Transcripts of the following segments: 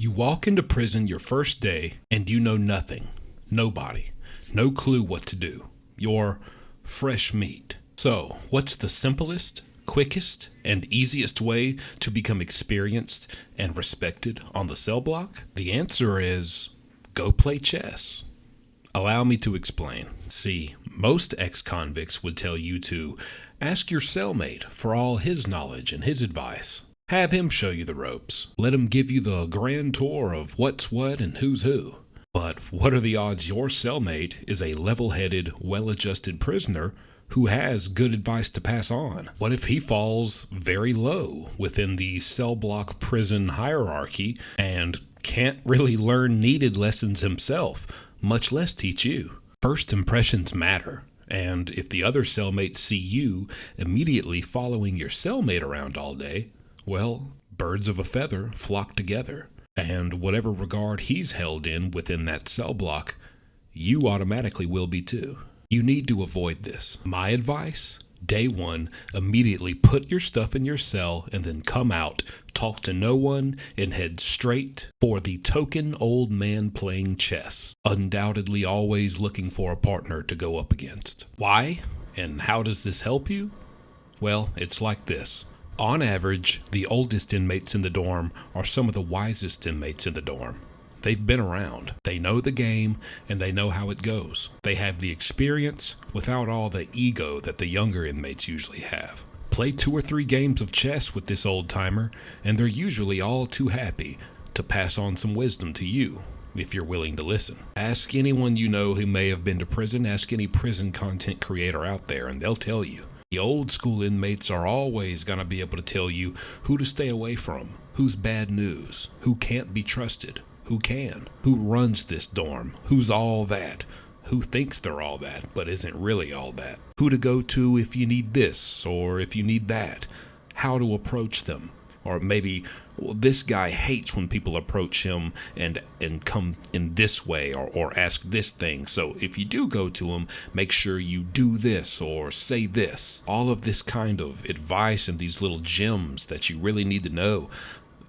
You walk into prison your first day and you know nothing, nobody, no clue what to do. You're fresh meat. So, what's the simplest, quickest, and easiest way to become experienced and respected on the cell block? The answer is go play chess. Allow me to explain. See, most ex-convicts would tell you to ask your cellmate for all his knowledge and his advice. Have him show you the ropes. Let him give you the grand tour of what's what and who's who. But what are the odds your cellmate is a level-headed, well-adjusted prisoner who has good advice to pass on? What if he falls very low within the cell block prison hierarchy and can't really learn needed lessons himself, much less teach you? First impressions matter. And if the other cellmates see you immediately following your cellmate around all day, well, birds of a feather flock together. And whatever regard he's held in within that cell block, you automatically will be too. You need to avoid this. My advice, day one, immediately put your stuff in your cell and then come out, talk to no one, and head straight for the token old man playing chess, undoubtedly always looking for a partner to go up against. Why? And how does this help you? Well, it's like this. On average, the oldest inmates in the dorm are some of the wisest inmates in the dorm. They've been around, they know the game, and they know how it goes. They have the experience without all the ego that the younger inmates usually have. Play 2 or 3 games of chess with this old timer, and they're usually all too happy to pass on some wisdom to you, if you're willing to listen. Ask anyone you know who may have been to prison, ask any prison content creator out there, and they'll tell you. The old school inmates are always going to be able to tell you who to stay away from, who's bad news, who can't be trusted, who can, who runs this dorm, who's all that, who thinks they're all that but isn't really all that, who to go to if you need this or if you need that, how to approach them. Or maybe, well, this guy hates when people approach him and come in this way or ask this thing. So if you do go to him, make sure you do this or say this. All of this kind of advice and these little gems that you really need to know,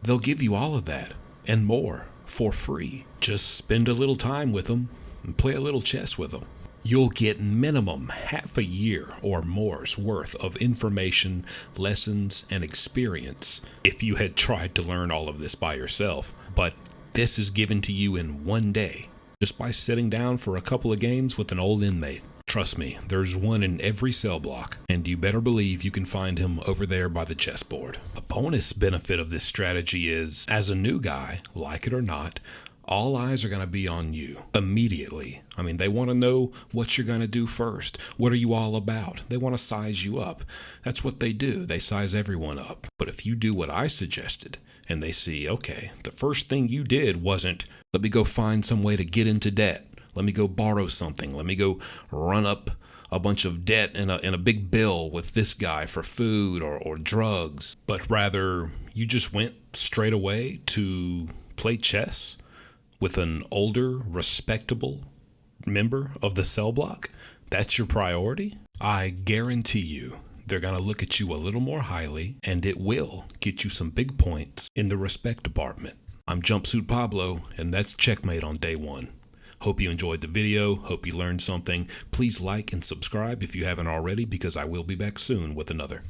they'll give you all of that and more for free. Just spend a little time with them and play a little chess with them. You'll get minimum half a year or more's worth of information, lessons, and experience if you had tried to learn all of this by yourself. But this is given to you in one day, just by sitting down for a couple of games with an old inmate. Trust me, there's one in every cell block, and you better believe you can find him over there by the chessboard. A bonus benefit of this strategy is, as a new guy, like it or not, all eyes are going to be on you immediately. I mean, they want to know what you're going to do first. What are you all about? They want to size you up. That's what they do. They size everyone up. But if you do what I suggested and they see, okay, the first thing you did wasn't, let me go find some way to get into debt. Let me go borrow something. Let me go run up a bunch of debt and a big bill with this guy for food or drugs. But rather, you just went straight away to play chess with an older, respectable member of the cell block. That's your priority? I guarantee you they're going to look at you a little more highly, and it will get you some big points in the respect department. I'm Jumpsuit Pablo, and that's Checkmate on day one. Hope you enjoyed the video. Hope you learned something. Please like and subscribe if you haven't already, because I will be back soon with another.